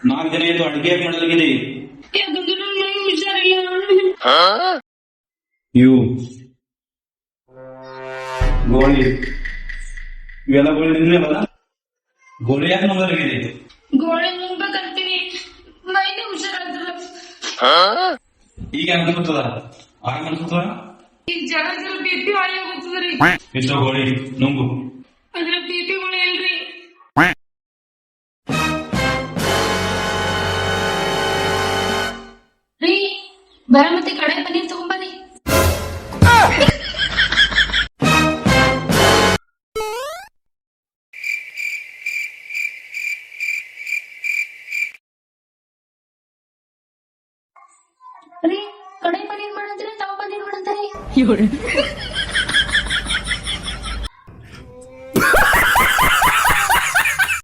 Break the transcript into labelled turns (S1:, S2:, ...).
S1: 4 ದಿನ ಆಯ್ತು ಅಡಿಗೆ ಯಾಕೆ ಮಾಡಲಾಗಿದೆ?
S2: ಯಾಕಂದ್ರೆ ನನ್ನ ಮೈ ಹುಷಾರಿಲ್ಲ.
S1: ಇವು ಗೋಳಿ ಇವೆಲ್ಲ ಗೋಳಿ ನಿಂದ್ರವಲ್ಲ, ಗೋಳಿ ಯಾಕೆ ಮಾಡಲಾಗಿದೆ?
S2: ಗೋಳಿ ನುಂಗ್ಬೇಕಂತೀನಿ, ಮೈನೇ ಹುಷಾರಾಗ್ತದ.
S1: ಈಗ ಅನ್ಕೋತದ ಆರಾಮ ಅನ್ಕೋತದ?
S2: ಈಗ ಜರ ಜರ ಬಿಪಿ ಹಾಯಿ ಹೋಗುತ್ತದ್ರಿ.
S1: ಎಷ್ಟೋ ಗೋಳಿ ನುಂಗು.
S2: ಅದ್ರ ಬಿಪಿ ಗೋಳಿ ಇಲ್ರಿ. ರೀ ಬರ ಮತ್ತೆ ಕಡೆ ಪನ್ನೀರ್ ತಗೊಂಬನ್ನಿ. ರೀ ಕಡೆ ಪನ್ನೀರ್ ಮಾಡಂದ್ರೆ ತಾವ್ ಪನ್ನೀರ್ ಮಾಡಂತಾರಿ.